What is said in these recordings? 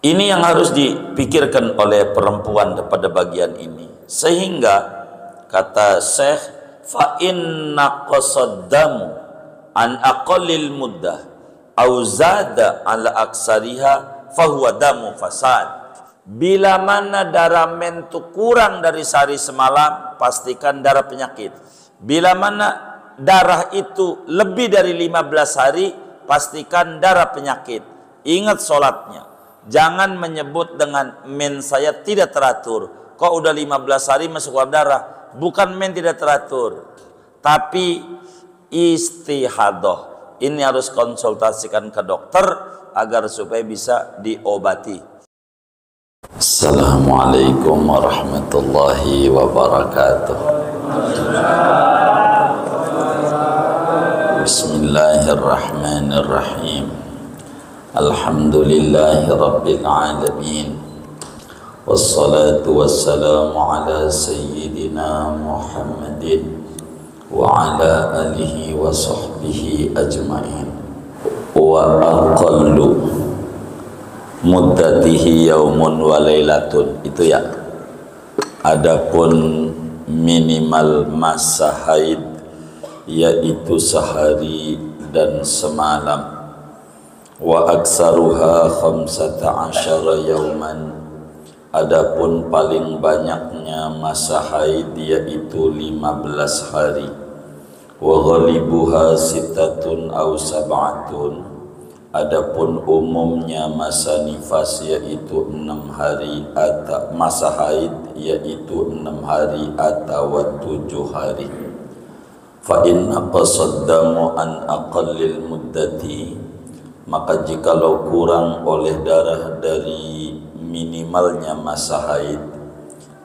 Ini yang harus dipikirkan oleh perempuan pada bagian ini. Sehingga kata Syekh, fa inna qasaddamu an aqallil muddah au zada ala aksariha fahuwa damu fasad. Bila mana darah men itu kurang dari sehari semalam, pastikan darah penyakit. Bila mana darah itu lebih dari 15 hari, pastikan darah penyakit. Ingat sholatnya. Jangan menyebut dengan men saya tidak teratur. Kok udah 15 hari masuk darah? Bukan men tidak teratur, tapi istihadah. Ini harus konsultasikan ke dokter agar supaya bisa diobati. Assalamualaikum warahmatullahi wabarakatuh. Bismillahirrahmanirrahim. Alhamdulillahi rabbil alamin. Wassalatu wassalamu ala sayyidina Muhammadin wa ala alihi wa sahbihi ajma'in. Wa aqallu muddatihi yaumun wa lailatun. Itu ya. Adapun minimal masa haid yaitu sehari dan semalam. Wa aksaruha 15 yauman. Adapun paling banyaknya masa haid yaitu 15 hari. Wa ghalibuha sittatun aw sab'atun. Adapun umumnya masa nifas yaitu 6 hari atau masa haid yaitu 6 hari atau 7 hari. Fa inna qasaddamu an aqallil muddati, maka jikalau kurang oleh darah dari minimalnya masa haid,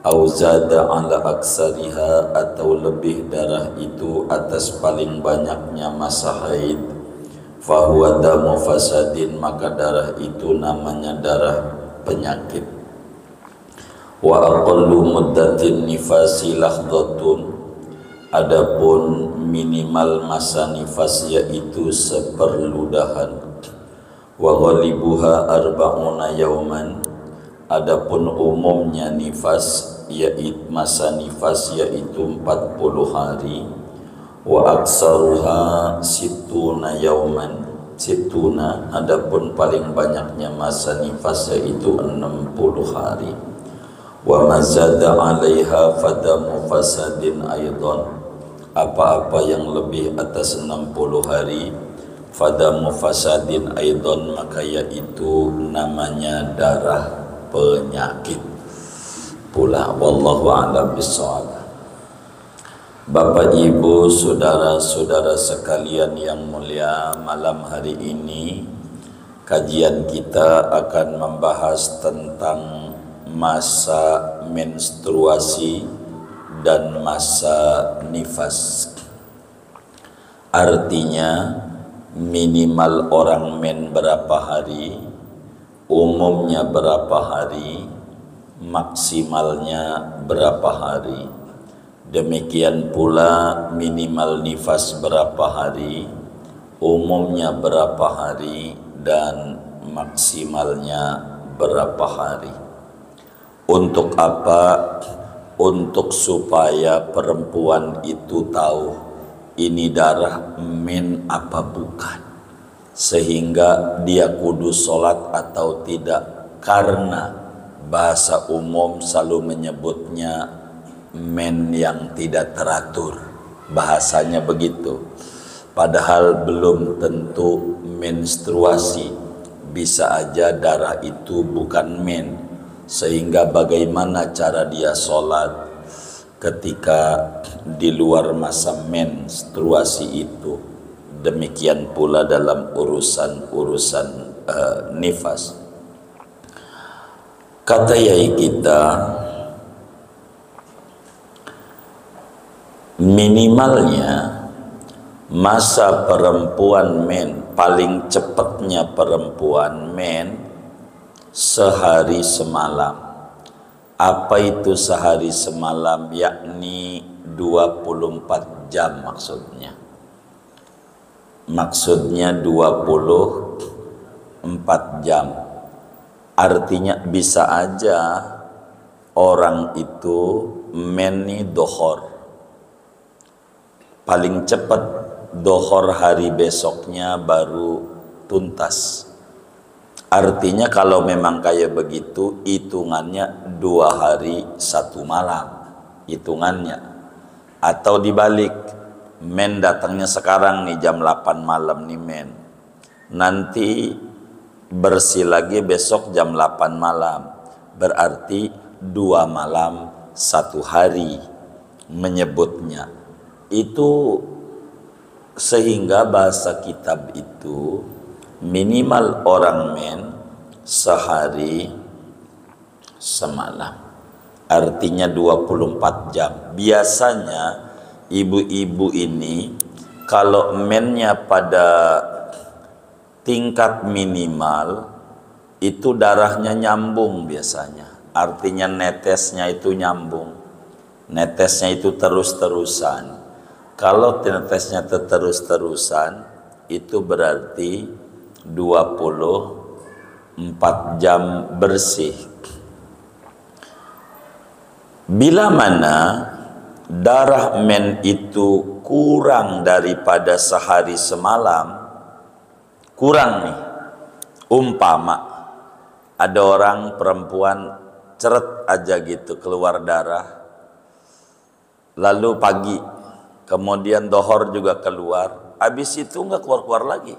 au zada ala aksariha, atau lebih darah itu atas paling banyaknya masa haid, fahuwa damu fasadin, maka darah itu namanya darah penyakit. Wa aqallu muddatin nifasi lahdhatun. Adapun minimal masa nifas yaitu seperludahan. Wa ghalibuha arba'una yauman. Adapun umumnya nifas yaitu masa nifas yaitu 40 hari. Wa aksaruha situna yauman. Situna, adapun paling banyaknya masa nifas yaitu 60 hari. Wa mazada 'alaiha fadamu fasadin aidan. Apa-apa yang lebih atas 60 hari, fadamu fasadin aidan, maka yaitu namanya darah penyakit pula. Wallahu a'lam bishawab. Bapak Ibu, saudara-saudara sekalian yang mulia, malam hari ini kajian kita akan membahas tentang masa menstruasi dan masa nifas. Artinya minimal orang men berapa hari, umumnya berapa hari, maksimalnya berapa hari. Demikian pula minimal nifas berapa hari, umumnya berapa hari, dan maksimalnya berapa hari. Untuk apa? Untuk supaya perempuan itu tahu ini darah men apa bukan, sehingga dia kudus sholat atau tidak. Karena bahasa umum selalu menyebutnya men yang tidak teratur, bahasanya begitu, padahal belum tentu menstruasi, bisa aja darah itu bukan men. Sehingga bagaimana cara dia sholat ketika di luar masa menstruasi itu. Demikian pula dalam urusan nifas. Kata yai kita, minimalnya masa perempuan men, paling cepatnya perempuan men sehari semalam. Apa itu sehari semalam? Yakni 24 jam maksudnya. Maksudnya 24 jam. Artinya bisa aja orang itu meni dohor, paling cepat dohor hari besoknya baru tuntas. Artinya kalau memang kayak begitu, hitungannya 2 hari 1 malam hitungannya. Atau dibalik, men datangnya sekarang nih jam 8 malam nih men, nanti bersih lagi besok jam 8 malam, berarti 2 malam 1 hari menyebutnya. Itu sehingga bahasa kitab itu minimal orang men sehari semalam, artinya 24 jam. Biasanya ibu-ibu ini kalau mennya pada tingkat minimal itu darahnya nyambung biasanya, artinya netesnya itu nyambung, netesnya itu terus-terusan. Kalau netesnya terus-terusan itu berarti 24 jam bersih. Bila mana darah men itu kurang daripada sehari semalam, kurang nih, umpama ada orang perempuan ceret aja gitu keluar darah, lalu pagi kemudian dohor juga keluar, habis itu nggak keluar-keluar lagi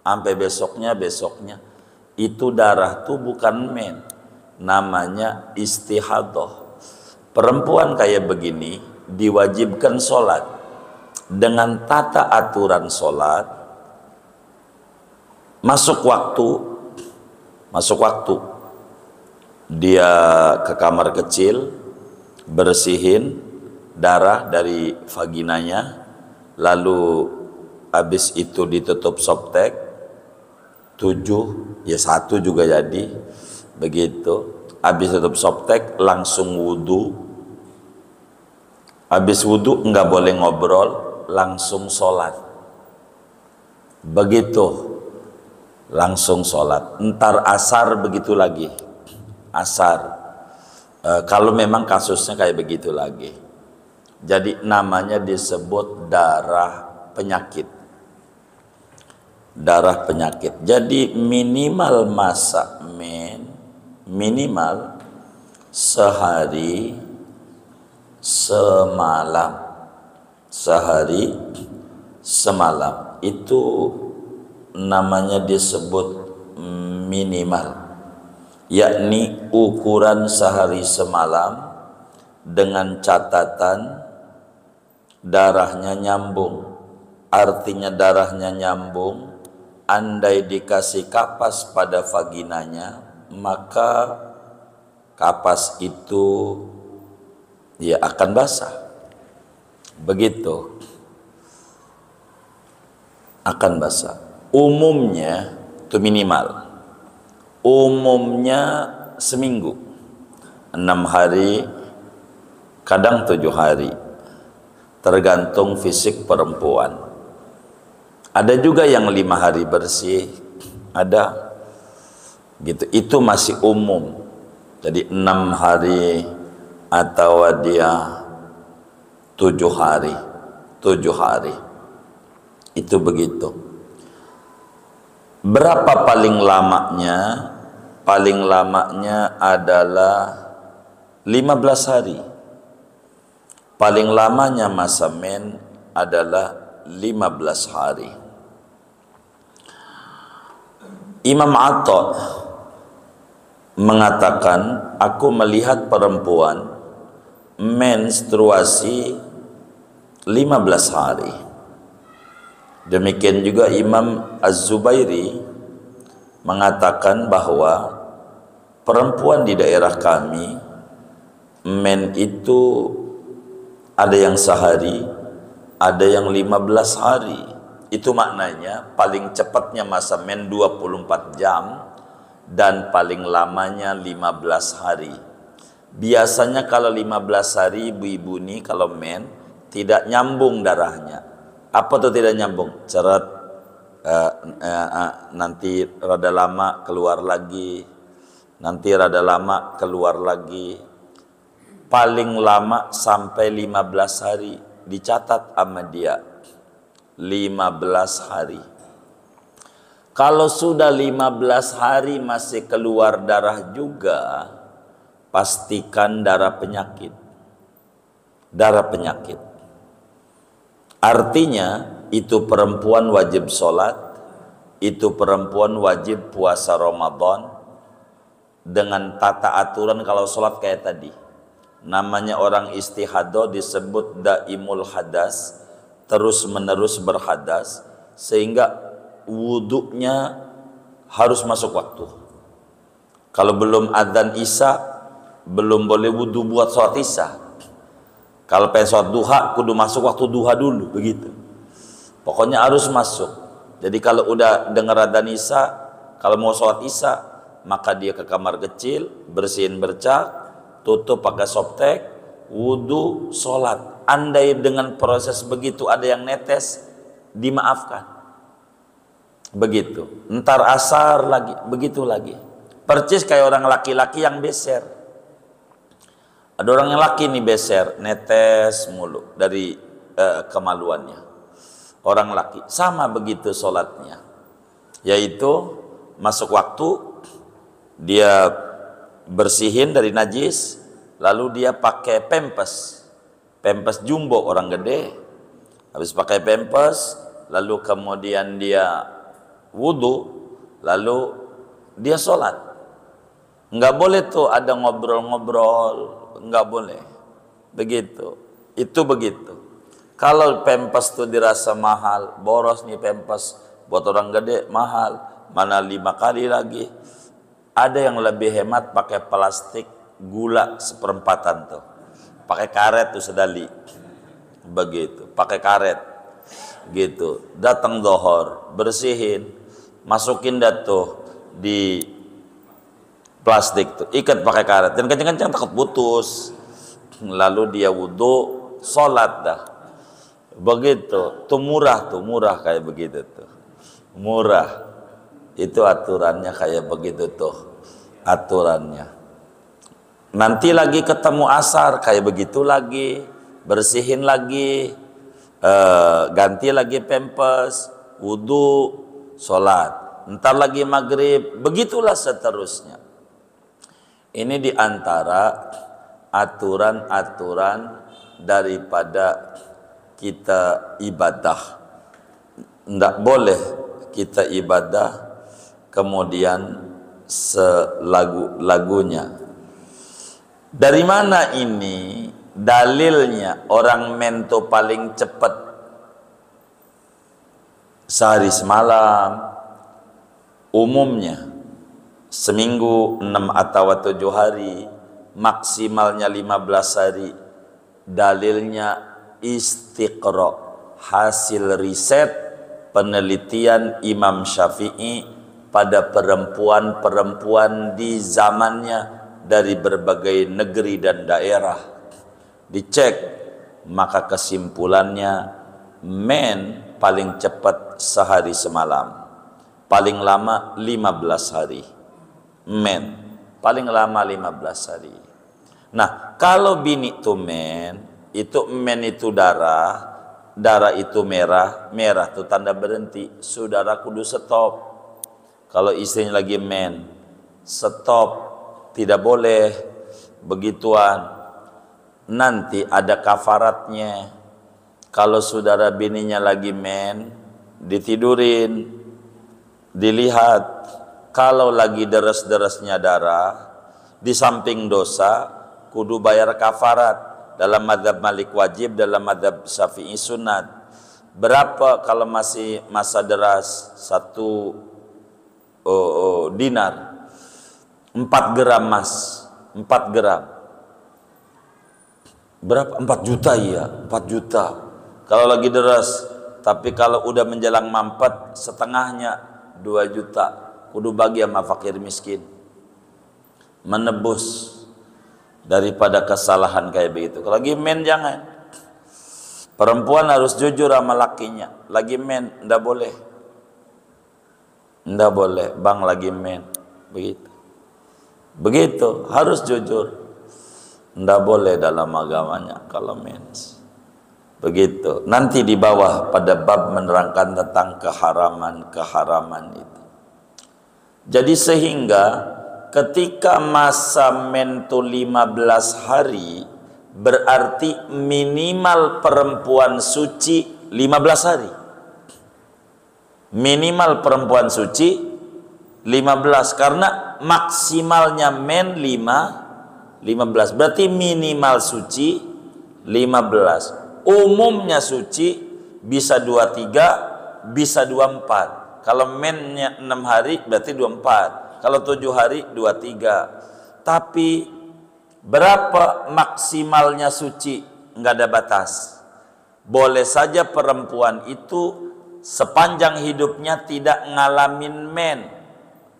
sampai besoknya, itu darah tuh bukan men, namanya istihadah. Perempuan kayak begini diwajibkan sholat dengan tata aturan sholat, masuk waktu dia ke kamar kecil, bersihin darah dari vaginanya, lalu habis itu ditutup softtek 7 ya 1 juga jadi begitu. Habis tutup softtek langsung wudhu, habis wudhu nggak boleh ngobrol, langsung sholat begitu, langsung sholat. Ntar asar begitu lagi, asar kalau memang kasusnya kayak begitu lagi. Jadi namanya disebut darah penyakit, darah penyakit. Jadi minimal masa men minimal sehari semalam, sehari semalam itu namanya disebut minimal, yakni ukuran sehari semalam dengan catatan darahnya nyambung. Artinya darahnya nyambung, andai dikasih kapas pada vaginanya, maka kapas itu ya akan basah, begitu, akan basah. Umumnya itu minimal, umumnya seminggu, 6 hari, kadang 7 hari, tergantung fisik perempuan. Ada juga yang 5 hari bersih, ada gitu, itu masih umum. Jadi 6 hari atau dia 7 hari, itu begitu. Berapa paling lamanya? Paling lamanya adalah 15 hari. Paling lamanya masa men adalah 15 hari. Imam Atta mengatakan, aku melihat perempuan menstruasi 15 hari. Demikian juga Imam Az-Zubairi mengatakan bahwa perempuan di daerah kami men itu ada yang sehari, ada yang 15 hari. Itu maknanya paling cepatnya masa men 24 jam dan paling lamanya 15 hari. Biasanya kalau 15 hari ibu-ibu ini kalau men tidak nyambung darahnya. Apa tuh tidak nyambung? Ceret, nanti rada lama keluar lagi, nanti rada lama keluar lagi, paling lama sampai 15 hari dicatat sama dia, 15 hari. Kalau sudah 15 hari masih keluar darah juga, pastikan darah penyakit. Darah penyakit. Artinya itu perempuan wajib sholat, itu perempuan wajib puasa Ramadan dengan tata aturan. Kalau sholat kayak tadi, namanya orang istihadah disebut daimul hadas, terus menerus berhadas, sehingga wuduknya harus masuk waktu. Kalau belum adzan isya, belum boleh wudu buat sholat isya. Kalau pengen sholat duha, kudu masuk waktu duha dulu, begitu. Pokoknya harus masuk. Jadi kalau udah dengar adzan isya, kalau mau sholat isya, maka dia ke kamar kecil, bersihin bercak, tutup pakai softtek, wudu, sholat. Andai dengan proses begitu ada yang netes, dimaafkan. Begitu. Ntar asar lagi, begitu lagi. Percis kayak orang laki-laki yang beser. Ada orang yang laki nih beser, netes mulu dari kemaluannya. Orang laki sama begitu sholatnya, yaitu masuk waktu dia bersihin dari najis, lalu dia pakai pempes jumbo orang gede. Habis pakai pempes, lalu kemudian dia wudu, lalu dia sholat. Nggak boleh tuh ada ngobrol-ngobrol, nggak boleh. Begitu. Itu begitu. Kalau pempes tuh dirasa mahal, boros nih pempes buat orang gede mahal, mana 5 kali lagi. Ada yang lebih hemat pakai plastik gula seperempatan tuh, pakai karet tuh sedali. Begitu, pakai karet. Gitu. Datang dohor, bersihin, masukin dah tuh di plastik tuh, ikat pakai karet, dan kencang-kencang takut putus. Lalu dia wudu, sholat dah. Begitu, tuh murah kayak begitu tuh, murah. Itu aturannya kayak begitu tuh, aturannya. Nanti lagi ketemu asar kayak begitu lagi, bersihin lagi, ganti lagi pempes, wudu, sholat. Ntar lagi maghrib, begitulah seterusnya. Ini diantara aturan-aturan daripada kita ibadah. Tidak boleh kita ibadah kemudian selagu-lagunya. Dari mana ini dalilnya orang mento paling cepat sehari semalam? Umumnya seminggu 6 atau 7 hari, maksimalnya 15 hari. Dalilnya istiqra, hasil riset penelitian Imam Syafi'i pada perempuan-perempuan di zamannya dari berbagai negeri dan daerah. Dicek, maka kesimpulannya men paling cepat sehari semalam, paling lama 15 hari. Men paling lama 15 hari. Nah, kalau bini itu men itu darah itu merah itu tanda berhenti, saudara kudu stop. Kalau istrinya lagi men, stop, tidak boleh begituan. Nanti ada kafaratnya. Kalau saudara bininya lagi men, ditidurin, dilihat. Kalau lagi deres-deresnya darah, di samping dosa, kudu bayar kafarat. Dalam mazhab Malik wajib, dalam mazhab Syafi'i sunat. Berapa kalau masih masa deras? 1 dinar, 4 gram mas, 4 gram. Berapa? 4 juta ya, 4 juta. Kalau lagi deras, tapi kalau udah menjelang mampet, setengahnya 2 juta. Kudu bagi sama fakir miskin. Menebus daripada kesalahan kayak begitu. Kalau lagi men jangan. Perempuan harus jujur sama lakinya. Lagi men, ndak boleh. Ndak boleh, bang lagi men. Begitu. Begitu, harus jujur. Nggak boleh dalam agamanya kalau mens. Begitu. Nanti di bawah pada bab menerangkan tentang keharaman-keharaman itu. Jadi sehingga ketika masa men itu 15 hari, berarti minimal perempuan suci 15 hari. Minimal perempuan suci 15, karena maksimalnya men 15. Berarti minimal suci 15. Umumnya suci bisa 23, bisa 24. Kalau mennya 6 hari berarti 24. Kalau 7 hari 23. Tapi berapa maksimalnya suci? Nggak ada batas. Boleh saja perempuan itu sepanjang hidupnya tidak ngalamin men.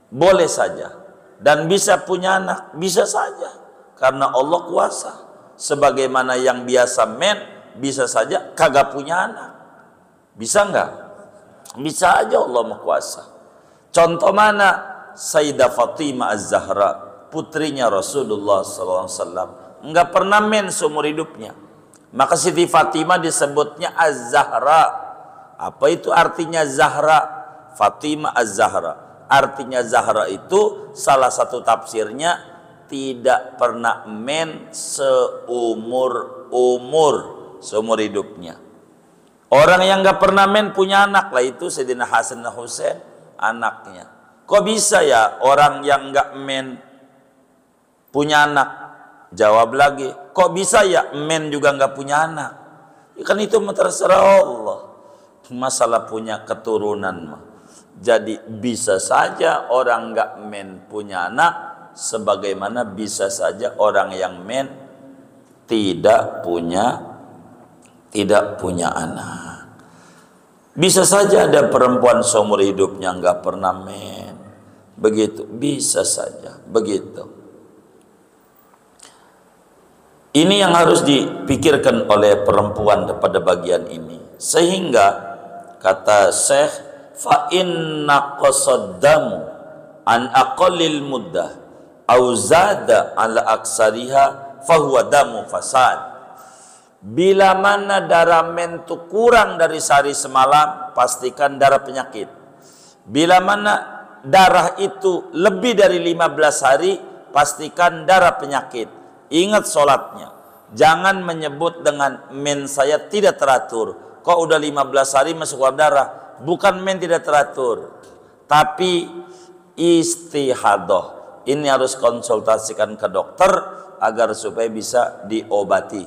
Boleh saja. Dan bisa punya anak, bisa saja. Karena Allah kuasa. Sebagaimana yang biasa men, bisa saja kagak punya anak. Bisa enggak? Bisa aja, Allah Maha Kuasa. Contoh mana? Sayyidah Fatimah Az-Zahra, putrinya Rasulullah SAW, enggak pernah men seumur hidupnya. Maka Siti Fatimah disebutnya Az-Zahra. Apa itu artinya Zahra? Fatimah Az-Zahra. Artinya Zahra itu salah satu tafsirnya tidak pernah men seumur hidupnya. Orang yang nggak pernah men punya anak lah, itu Sayyidina Hasan dan Husain anaknya. Kok bisa ya orang yang nggak men punya anak? Jawab lagi, kok bisa ya men juga nggak punya anak? Ya kan itu terserah Allah. Masalah punya keturunan mah. Jadi bisa saja orang nggak men punya anak, sebagaimana bisa saja orang yang men tidak punya anak. Bisa saja ada perempuan seumur hidupnya nggak pernah men. Begitu, bisa saja begitu. Ini yang harus dipikirkan oleh perempuan pada bagian ini. Sehingga kata Syekh, fa inna qasaddamu an aqallil muddah au zada ala aksariha fahuwa damu fasad. Bila mana darah men itu kurang dari sehari semalam, pastikan darah penyakit. Bila mana darah itu lebih dari 15 hari, pastikan darah penyakit. Ingat sholatnya. Jangan menyebut dengan men saya tidak teratur. Kok udah 15 hari masuk keluar darah? Bukan men tidak teratur, tapi istihadah. Ini harus konsultasikan ke dokter agar supaya bisa diobati.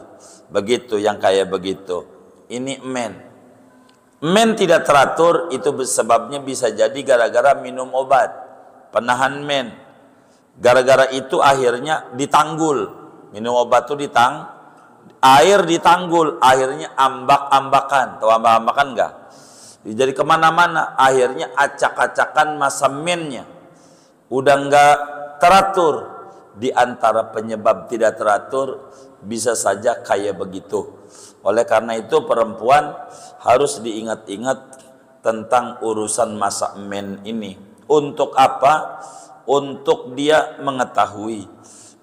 Begitu, yang kayak begitu. Ini men. Men tidak teratur itu sebabnya bisa jadi gara-gara minum obat penahan men. Gara-gara itu akhirnya ditanggul. Minum obat itu air ditanggul, akhirnya ambak-ambakan. Tahu ambak-ambakan enggak? Jadi kemana-mana, akhirnya acak-acakan masa mennya. Udah enggak teratur. Di antara penyebab tidak teratur bisa saja kayak begitu. Oleh karena itu perempuan harus diingat-ingat tentang urusan masa men ini. Untuk apa? Untuk dia mengetahui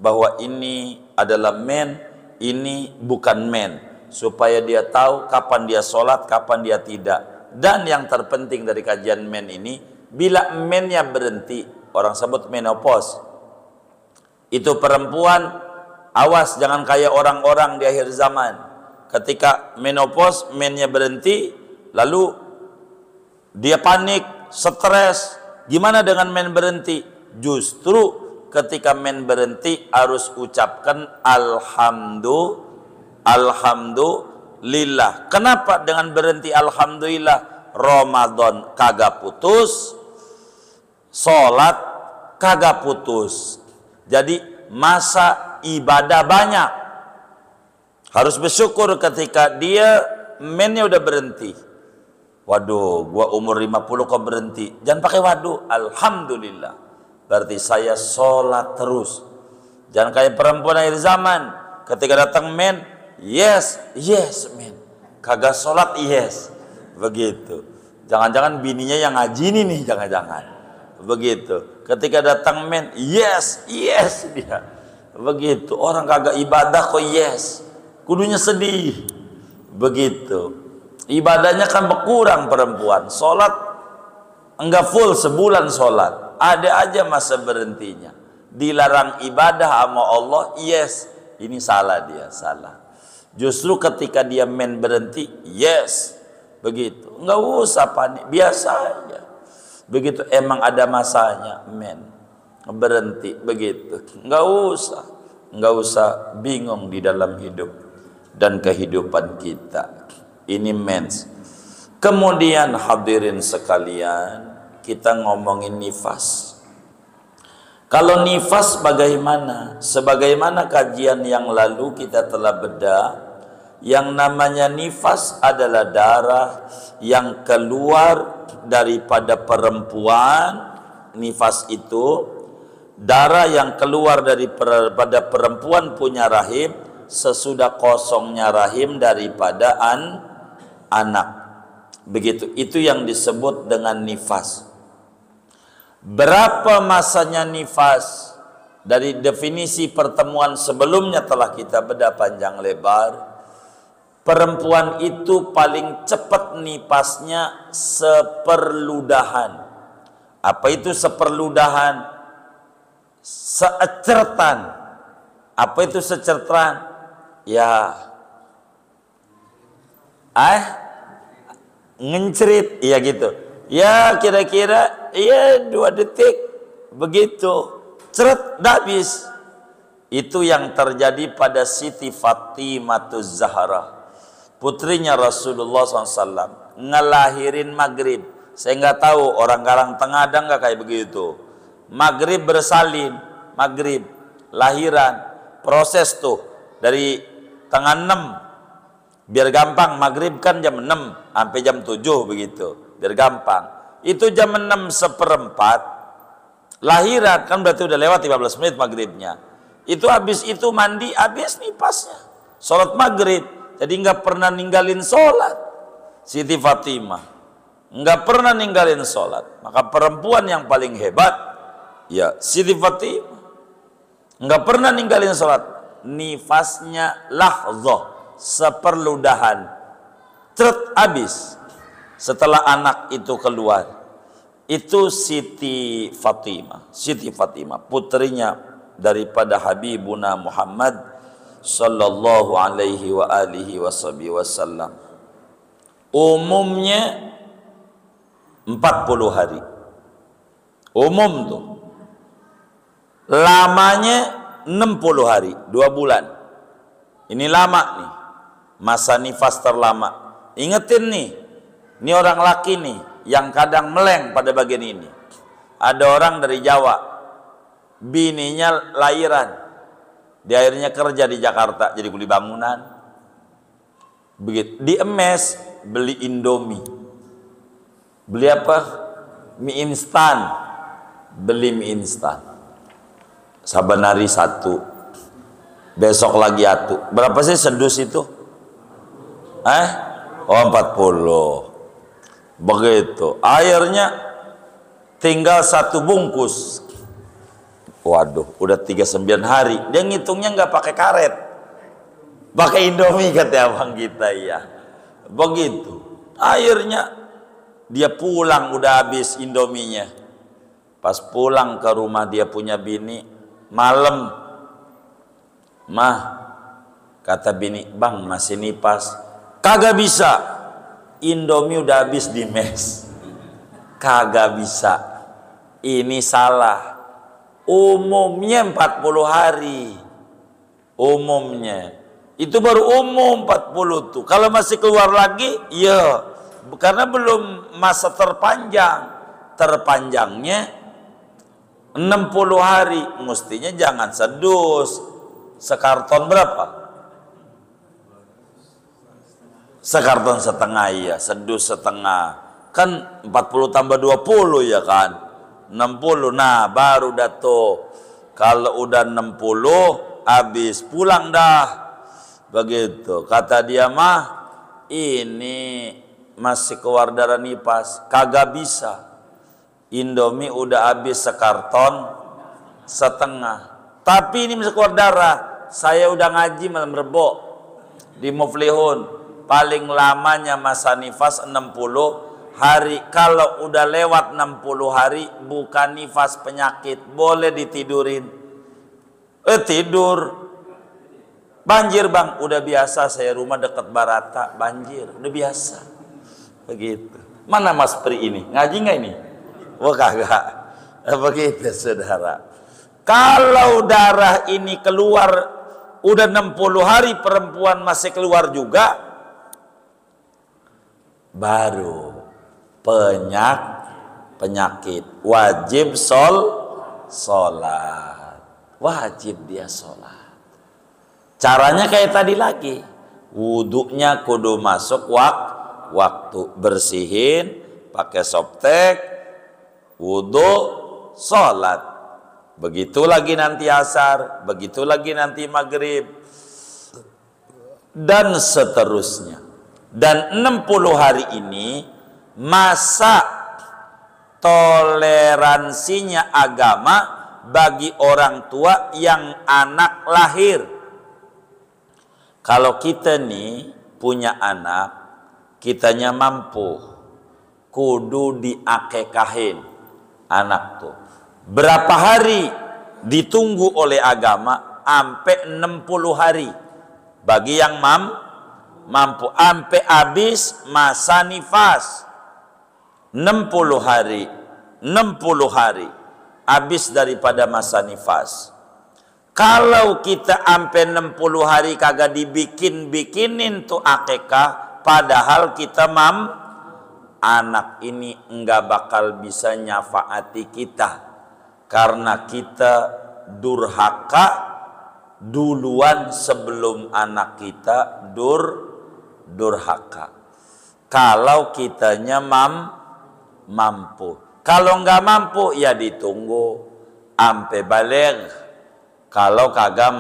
bahwa ini adalah men, ini bukan men, supaya dia tahu kapan dia sholat, kapan dia tidak. Dan yang terpenting dari kajian men ini, bila mennya berhenti, orang sebut menopause, itu perempuan awas, jangan kayak orang-orang di akhir zaman. Ketika menopause, mennya berhenti, lalu dia panik, stres. Gimana dengan men berhenti? Justru ketika men berhenti harus ucapkan alhamdulillah. Kenapa dengan berhenti alhamdulillah? Ramadan kagak putus, sholat kagak putus. Jadi masa ibadah banyak. Harus bersyukur ketika dia mennya udah berhenti. Waduh, gua umur 50 kok berhenti. Jangan pakai waduh, alhamdulillah. Berarti saya sholat terus. Jangan kayak perempuan akhir zaman. Ketika datang men, yes men. Kagak sholat, yes. Begitu. Jangan-jangan bininya yang ngaji nih, jangan-jangan. Begitu. Ketika datang men, yes, yes dia. Begitu. Orang kagak ibadah kok yes. Kudunya sedih. Begitu. Ibadahnya kan berkurang perempuan. Sholat enggak full sebulan sholat. Ada aja masa berhentinya. Dilarang ibadah sama Allah, yes. Ini salah dia, salah. Justru ketika dia men berhenti, yes. Begitu. Enggak usah panik, biasa aja. Begitu emang ada masanya, men. Berhenti, begitu. Enggak usah bingung di dalam hidup dan kehidupan kita. Ini mens. Kemudian hadirin sekalian, kita ngomongin nifas. Kalau nifas bagaimana? Sebagaimana kajian yang lalu kita telah bedah, yang namanya nifas adalah darah yang keluar daripada perempuan. Nifas itu darah yang keluar daripada perempuan punya rahim sesudah kosongnya rahim daripada anak. Begitu. Itu yang disebut dengan nifas. Berapa masanya nifas? Dari definisi pertemuan sebelumnya telah kita bedah panjang lebar. Perempuan itu paling cepat nifasnya seperludahan. Apa itu seperludahan? Secertan. Apa itu secertan? Ya, ngencerit, ya gitu. Ya kira-kira ya 2 detik begitu, ceret, dah habis. Itu yang terjadi pada Siti Fatimah Zahra, putrinya Rasulullah SAW, ngelahirin maghrib. Saya nggak tahu orang Karang Tengah ada nggak kayak begitu. Maghrib bersalin, maghrib lahiran, proses tuh dari tengah 6 biar gampang. Maghrib kan jam 6 sampai jam 7 begitu, biar gampang. Itu jam 6:04 lahiran, kan berarti udah lewat 15 menit maghribnya. Itu habis itu mandi, habis nifasnya, sholat maghrib. Jadi nggak pernah ninggalin sholat. Siti Fatimah nggak pernah ninggalin sholat. Maka perempuan yang paling hebat ya Siti Fatimah, nggak pernah ninggalin sholat. Nifasnya lahzah, seperludahan, ceret, habis. Setelah anak itu keluar, itu Siti Fatimah, putrinya daripada Habibuna Muhammad sallallahu alaihi wa alihi wasallam. Umumnya 40 hari. Umum tuh. Lamanya 60 hari, 2 bulan. Ini lama nih. Masa nifas terlama. Ingetin nih. Ini orang laki nih yang kadang meleng pada bagian ini. Ada orang dari Jawa, bininya lahiran, dia akhirnya kerja di Jakarta jadi kuli bangunan. Begitu di emes beli Indomie, beli apa? Mie instan, beli mie instan. Saban hari 1, besok lagi 1. Berapa sih sedus itu? Oh 40. Begitu. Akhirnya tinggal 1 bungkus. Waduh, udah 39 hari. Dia ngitungnya nggak pakai karet, pakai Indomie kata abang kita ya. Begitu. Akhirnya dia pulang udah habis Indominya. Pas pulang ke rumah dia punya bini, malam, mah, kata bini, bang masih nifas. Kagak bisa. Indomie udah habis di mes. Kagak bisa. Ini salah. Umumnya 40 hari. Umumnya. Itu baru umum 40 tuh. Kalau masih keluar lagi, ya. Karena belum masa terpanjang. Terpanjangnya 60 hari. Mestinya jangan sedus. Sekarton berapa? Sekarton setengah, ya, sedus setengah. Kan 40 tambah 20 ya kan, 60. Nah baru dah tuh. Kalau udah 60 habis, pulang dah. Begitu. Kata dia mah, ini masih keluar darah nifas. Kagak bisa. Indomie udah habis sekarton setengah. Tapi ini bisa keluar darah. Saya udah ngaji malam Rebo di Muflihun. Paling lamanya masa nifas 60 hari. Kalau udah lewat 60 hari bukan nifas, penyakit, boleh ditidurin. Tidur. Banjir bang, udah biasa, saya rumah dekat Barata, banjir, udah biasa. Begitu. Mana Mas Pri ini? Ngaji nggak ini? Oh kagak. Begitu saudara. Kalau darah ini keluar udah 60 hari, perempuan masih keluar juga, baru penyakit, wajib sholat, wajib dia sholat. Caranya kayak tadi lagi, wudhunya kudu masuk waktu, bersihin pakai soptek, wudhu, sholat. Begitu lagi nanti asar, begitu lagi nanti maghrib, dan seterusnya. Dan 60 hari ini masa toleransinya agama bagi orang tua yang anak lahir. Kalau kita nih punya anak, kitanya mampu, kudu diakekahin anak tuh. Berapa hari ditunggu oleh agama? Sampai 60 hari. Bagi yang mampu, sampai habis masa nifas. 60 hari. 60 hari. Habis daripada masa nifas. Kalau kita sampai 60 hari kagak dibikinin tuh akikah, padahal kita anak ini enggak bakal bisa nyafaati kita. Karena kita durhaka duluan sebelum anak kita durhaka. Kalau kitanya mampu. Kalau enggak mampu ya ditunggu sampai balik. Kalau kagak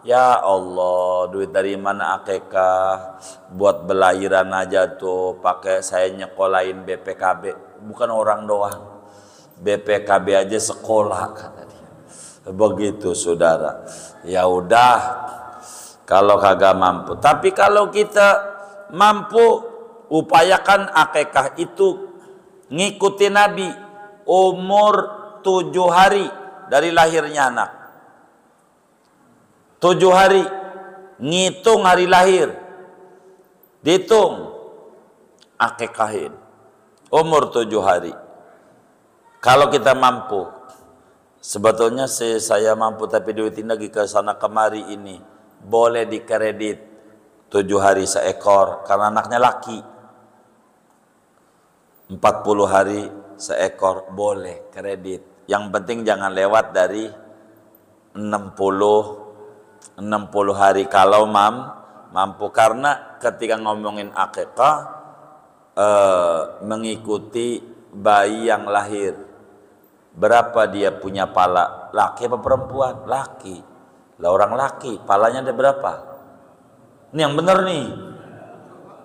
ya Allah, duit dari mana akikah? Buat belahiran aja tuh, pakai saya nyekolahin BPKB, bukan orang doang. BPKB aja sekolah kata dia. Begitu saudara. Ya udah, kalau kagak mampu. Tapi kalau kita mampu, upayakan akikah itu ngikuti Nabi umur 7 hari dari lahirnya anak. 7 hari, ngitung hari lahir, dihitung, akikahin, umur 7 hari. Kalau kita mampu, sebetulnya saya mampu tapi duitin lagi ke sana kemari ini, boleh dikredit 7 hari seekor, karena anaknya laki. 40 hari seekor, boleh kredit. Yang penting jangan lewat dari 60 hari kalau mampu. Karena ketika ngomongin akikah mengikuti bayi yang lahir, berapa dia punya pala, laki apa perempuan? Laki. Lah orang laki palanya ada berapa? Ini yang benar nih,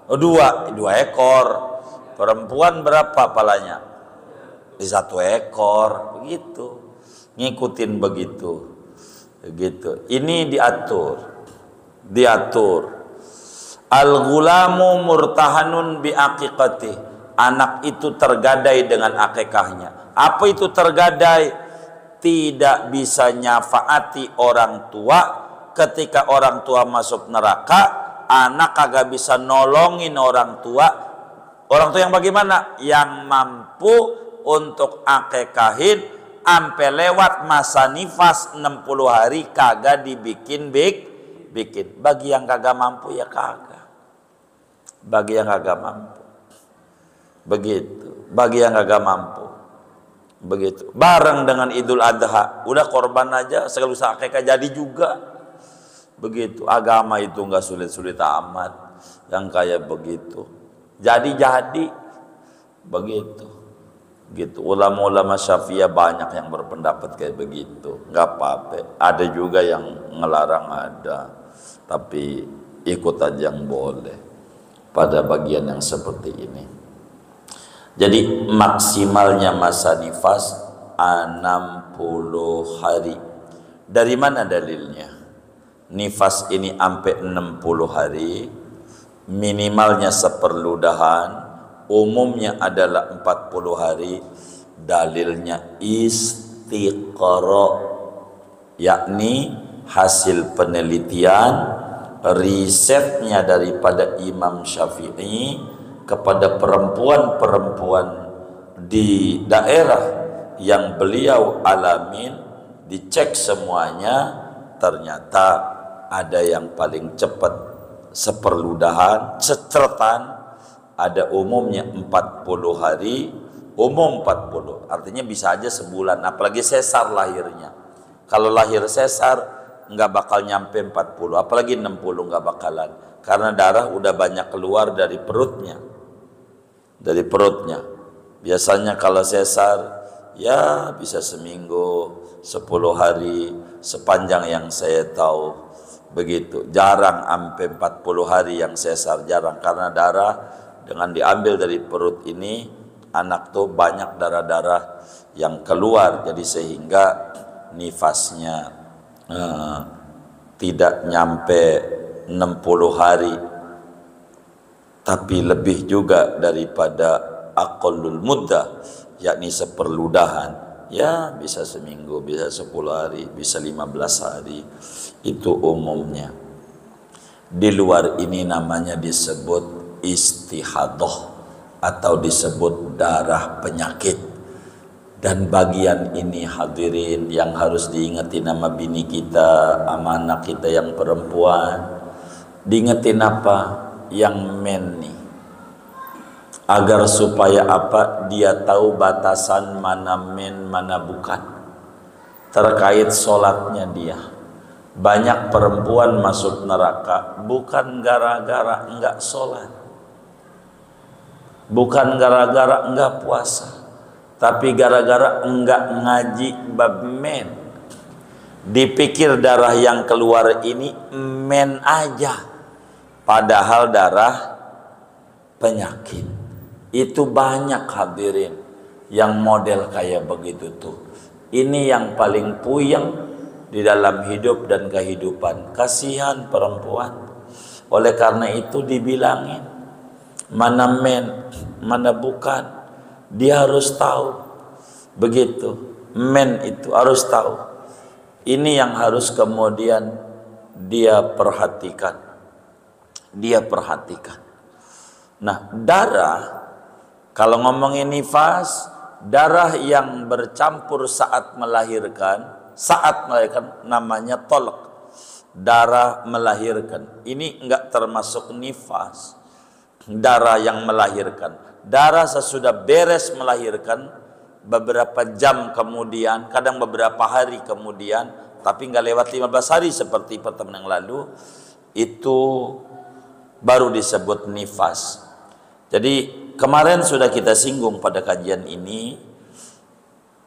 2 ekor. Perempuan berapa palanya? 1 ekor. Begitu, ngikutin begitu. Gitu. Ini diatur. Al-ghulamu murtahanun bi aqiqati. Anak itu tergadai dengan akikahnya. Apa itu tergadai? Tidak bisa nyafaati orang tua ketika orang tua masuk neraka. Anak kagak bisa nolongin orang tua. Orang tua yang bagaimana? Yang mampu untuk akikahin sampai lewat masa nifas 60 hari kagak bikin. Bagi yang kagak mampu ya kagak. Bagi yang kagak mampu. Begitu. Bagi yang kagak mampu. Begitu. Bareng dengan Idul Adha, udah korban aja sekaligus akikah jadi juga. Begitu. Agama itu enggak sulit-sulit amat yang kayak begitu. Jadi begitu. Gitu. Ulama-ulama Syafi'iyah banyak yang berpendapat kayak begitu. Nggak apa-apa. Ada juga yang ngelarang, ada. Tapi ikut aja yang boleh pada bagian yang seperti ini. Jadi maksimalnya masa nifas 60 hari. Dari mana dalilnya? Nifas ini sampai 60 hari, minimalnya seperludahan, umumnya adalah 40 hari. Dalilnya istiqra, yakni hasil penelitian risetnya daripada Imam Syafi'i kepada perempuan-perempuan di daerah yang beliau alamin, dicek semuanya, ternyata ada yang paling cepat seperludahan, cecetan, ada umumnya 40 hari, umum 40, artinya bisa aja sebulan, apalagi sesar lahirnya. Kalau lahir sesar nggak bakal nyampe 40, apalagi 60 nggak bakalan, karena darah udah banyak keluar dari perutnya. Biasanya kalau sesar ya bisa seminggu, 10 hari, sepanjang yang saya tahu begitu. Jarang sampai 40 hari yang sesar, jarang, karena darah dengan diambil dari perut ini, anak tuh banyak darah-darah yang keluar, jadi sehingga nifasnya tidak nyampe 60 hari, tapi lebih juga daripada aqallul muddah, yakni seperludahan. Ya bisa seminggu, bisa 10 hari, bisa 15 hari, itu umumnya. Di luar ini namanya disebut istihadah atau disebut darah penyakit. Dan bagian ini hadirin yang harus diingati nama bini kita, sama anak kita yang perempuan. Diingetin apa? Yang men nih. Agar supaya apa? Dia tahu batasan mana men, mana bukan. Terkait sholatnya dia. Banyak perempuan masuk neraka bukan gara-gara enggak sholat, bukan gara-gara enggak puasa, tapi gara-gara enggak ngaji bab men. Dipikir darah yang keluar ini men aja, padahal darah penyakit. Itu banyak hadirin yang model kayak begitu tuh. Ini yang paling puyeng di dalam hidup dan kehidupan. Kasihan perempuan. Oleh karena itu dibilangin mana men, mana bukan. Dia harus tahu. Begitu. Men itu harus tahu. Ini yang harus kemudian dia perhatikan. Dia perhatikan. Nah, darah, kalau ngomongin nifas, darah yang bercampur saat melahirkan namanya tolak. Darah melahirkan. Ini enggak termasuk nifas. Darah yang melahirkan. Darah sesudah beres melahirkan, beberapa jam kemudian, kadang beberapa hari kemudian, tapi enggak lewat 15 hari seperti pertemuan yang lalu, itu baru disebut nifas. Jadi kemarin sudah kita singgung pada kajian ini,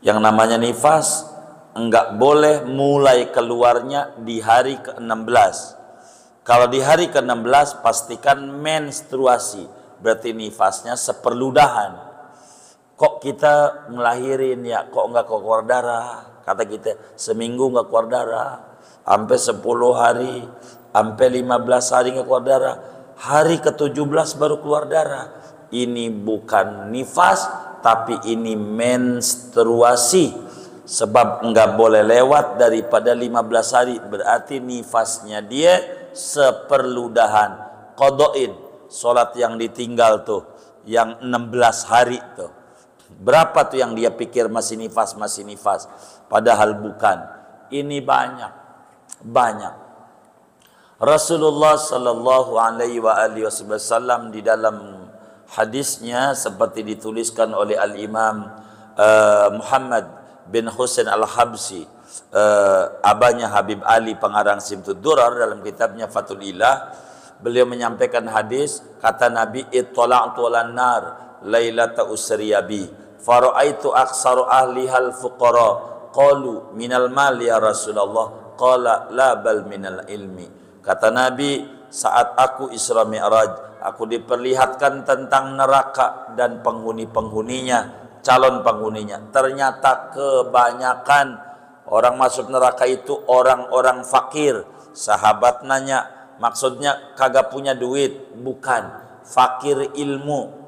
yang namanya nifas enggak boleh mulai keluarnya di hari ke-16. Kalau di hari ke-16 pastikan menstruasi, berarti nifasnya seperludahan. Kok kita ngelahirin ya, kok enggak keluar darah? Kata kita seminggu enggak keluar darah, sampai 10 hari, sampai 15 hari enggak keluar darah, hari ke-17 baru keluar darah. Ini bukan nifas, tapi ini menstruasi. Sebab enggak boleh lewat daripada 15 hari, berarti nifasnya dia seperludahan. Qodoin, sholat yang ditinggal tuh, yang 16 hari tuh. Berapa tuh yang dia pikir masih nifas, padahal bukan. Ini banyak. Rasulullah sallallahu alaihi wasallam di dalam hadisnya seperti dituliskan oleh Al-Imam Muhammad bin Husain Al-Habsyi, abahnya Habib Ali pengarang Simtud Durar, dalam kitabnya Fathul Ilah, beliau menyampaikan hadis, kata Nabi, ittala'tu 'alan nar lailata usriya bi fara'aitu aksaru ahlihal fuqara qalu minal mal ya Rasulullah qala la bal minal ilmi. Kata Nabi, saat aku Isra Mi'raj, aku diperlihatkan tentang neraka dan penghuni-penghuninya, calon penghuninya. Ternyata kebanyakan orang masuk neraka itu orang-orang fakir. Sahabat nanya, maksudnya kagak punya duit? Bukan, fakir ilmu.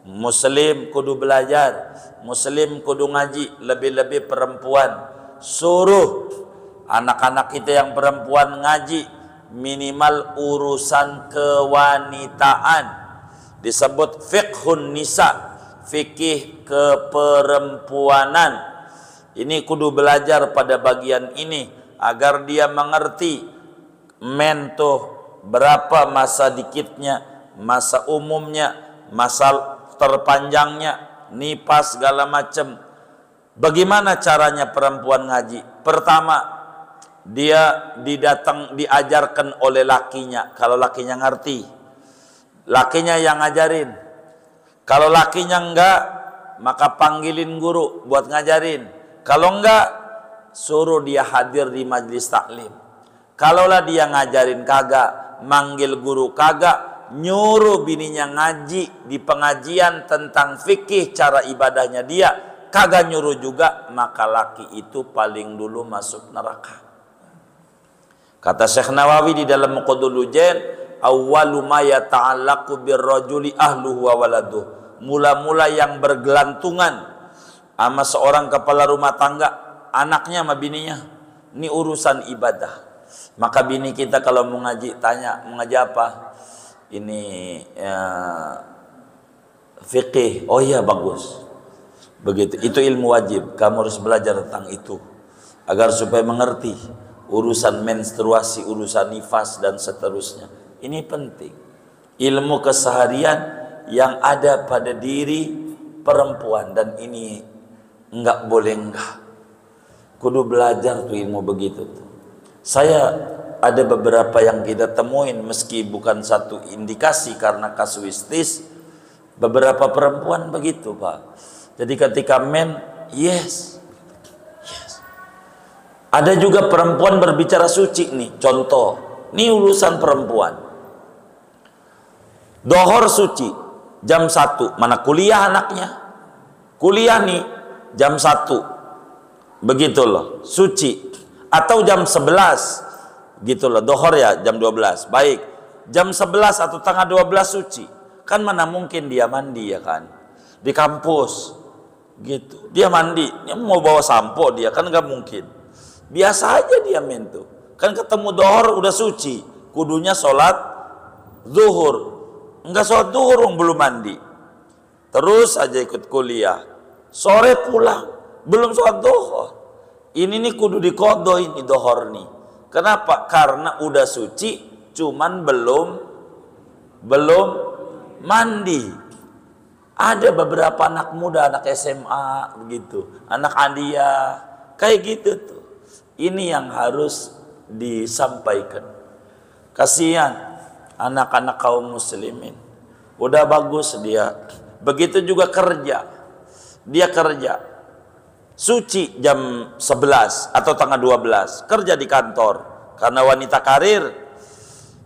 Muslim kudu belajar, muslim kudu ngaji, lebih-lebih perempuan. Suruh anak-anak kita yang perempuan ngaji, minimal urusan kewanitaan. Disebut fiqhun nisa, fikih keperempuanan. Ini kudu belajar pada bagian ini agar dia mengerti mentuh berapa masa dikitnya, masa umumnya, masa terpanjangnya, nifas segala macam. Bagaimana caranya perempuan ngaji? Pertama, dia diajarkan oleh lakinya. Kalau lakinya ngerti, lakinya yang ngajarin. Kalau lakinya enggak, maka panggilin guru buat ngajarin. Kalau enggak, suruh dia hadir di majlis taklim. Kalaulah dia ngajarin kagak, manggil guru kagak, nyuruh bininya ngaji di pengajian tentang fikih cara ibadahnya dia, kagak nyuruh juga, maka laki itu paling dulu masuk neraka. Kata Syekh Nawawi di dalam Muqaddul Ujain, awwalu ma yata'allaqu birrajuli ahluhu wa waladuh. Mula-mula yang bergelantungan sama seorang kepala rumah tangga, anaknya sama bininya, ini urusan ibadah. Maka bini kita kalau mau ngaji, tanya, mau ngaji apa? Ini fikih. Oh iya, bagus. Begitu, itu ilmu wajib. Kamu harus belajar tentang itu agar supaya mengerti urusan menstruasi, urusan nifas dan seterusnya. Ini penting. Ilmu keseharian yang ada pada diri perempuan, dan ini enggak boleh enggak. Kudu belajar tuh ilmu begitu tuh. Saya ada beberapa yang kita temuin, meski bukan satu indikasi karena kasuistis, beberapa perempuan begitu, Pak. Jadi ketika men, yes. Ada juga perempuan berbicara suci nih, contoh, ini urusan perempuan. Dohor suci, jam 1, mana kuliah anaknya? Kuliah nih, jam 1, begitu loh, suci. Atau jam 11, gitu loh, dohor ya jam 12, baik, jam 11 atau tengah 12 suci. Kan mana mungkin dia mandi ya kan, di kampus gitu, dia mandi, dia mau bawa sampo dia kan nggak mungkin. Biasa aja dia main tuh, kan ketemu dohor udah suci, kudunya sholat zuhur, nggak sholat zuhur belum mandi, terus aja ikut kuliah, sore pulang belum sholat zuhur. Ini nih kudu diqodho ini dohor nih. Kenapa? Karena udah suci, cuman belum mandi. Ada beberapa anak muda, anak SMA begitu, anak adia, kayak gitu tuh. Ini yang harus disampaikan. Kasihan anak-anak kaum muslimin. Udah bagus dia. Begitu juga kerja. Dia kerja suci jam 11 atau tanggal 12, kerja di kantor karena wanita karir.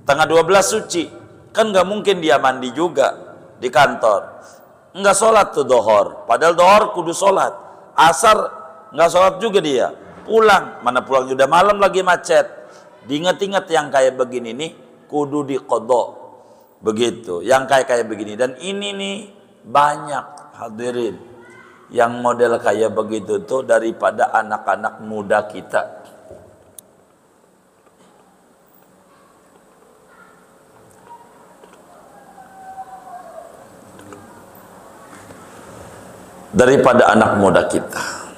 Tanggal 12 suci, kan nggak mungkin dia mandi juga di kantor, nggak sholat tuh dohor, padahal dohor kudu sholat. Asar nggak sholat juga dia, pulang, mana pulang udah malam lagi macet. Diinget-inget yang kayak begini nih kudu diqodho, begitu, yang kayak begini. Dan ini nih banyak hadirin yang model kayak begitu tuh daripada anak-anak muda kita. Daripada anak muda kita.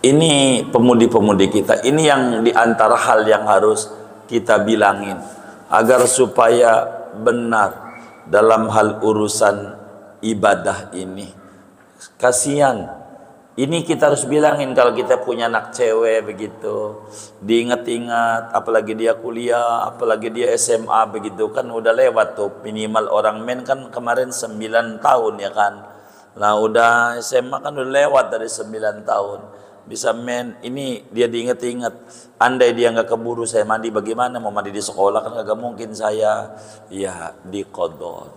Ini pemudi-pemudi kita. Ini yang diantara hal yang harus kita bilangin agar supaya benar dalam hal urusan ibadah ini. Kasihan, ini kita harus bilangin kalau kita punya anak cewek begitu, diingat-ingat, apalagi dia kuliah, apalagi dia SMA begitu, kan udah lewat tuh minimal orang men kan kemarin 9 tahun ya kan. Nah udah SMA kan udah lewat dari 9 tahun. bisa ini dia diingat-ingat, andai dia nggak keburu saya mandi bagaimana, mau mandi di sekolah kan nggak mungkin saya. Ya dikodo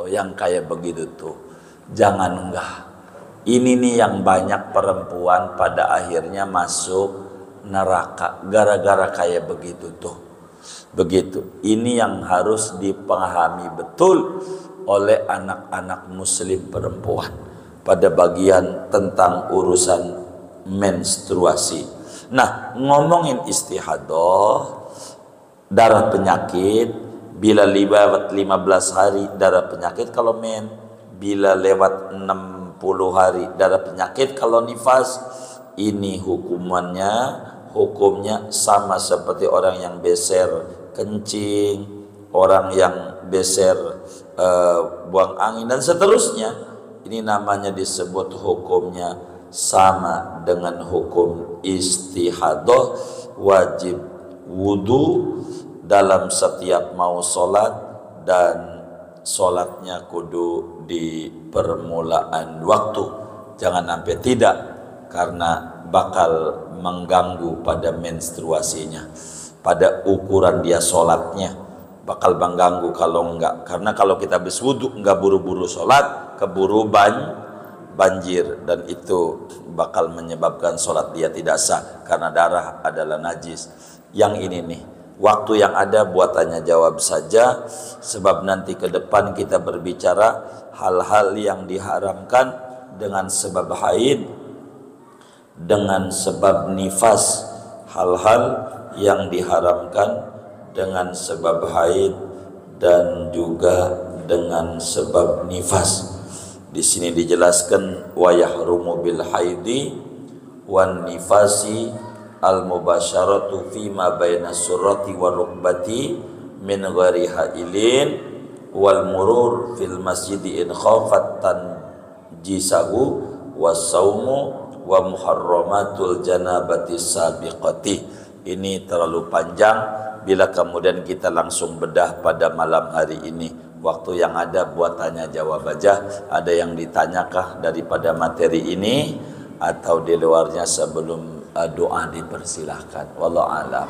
yang kayak begitu tuh jangan enggak. Ini nih yang banyak perempuan pada akhirnya masuk neraka gara-gara kayak begitu tuh. Begitu. Ini yang harus dipahami betul oleh anak-anak muslim perempuan pada bagian tentang urusan menstruasi. Nah, ngomongin istihadah, darah penyakit, bila lewat 15 hari darah penyakit kalau bila lewat 60 hari darah penyakit kalau nifas, ini hukumnya sama seperti orang yang beser kencing, orang yang beser buang angin dan seterusnya. Ini namanya disebut hukumnya sama dengan hukum istihadah, wajib wudu dalam setiap mau sholat dan sholatnya kudu di permulaan waktu, jangan sampai tidak, karena bakal mengganggu pada menstruasinya, pada ukuran dia sholatnya bakal mengganggu kalau enggak, karena kalau kita habis wudu enggak buru-buru sholat keburu banjir dan itu bakal menyebabkan sholat dia tidak sah karena darah adalah najis. Yang ini nih waktu yang ada buat tanya jawab saja, sebab nanti ke depan kita berbicara hal-hal yang diharamkan dengan sebab haid, dengan sebab nifas, hal-hal yang diharamkan dengan sebab haid dan juga dengan sebab nifas. Di sini dijelaskan wa yahrumu bil haidi wan nifasi al mubasyaratu fi ma baina surrati wa rukbati min ghairi hailin wal murur fil masjidi in khafat tanjisahu was saumu wa muharramatul janabati sabiqati. Ini terlalu panjang bila kemudian kita langsung bedah pada malam hari ini. Waktu yang ada buat tanya jawab aja. Ada yang ditanyakah daripada materi ini atau di luarnya sebelum doa dipersilahkan. Wallahu a'lam.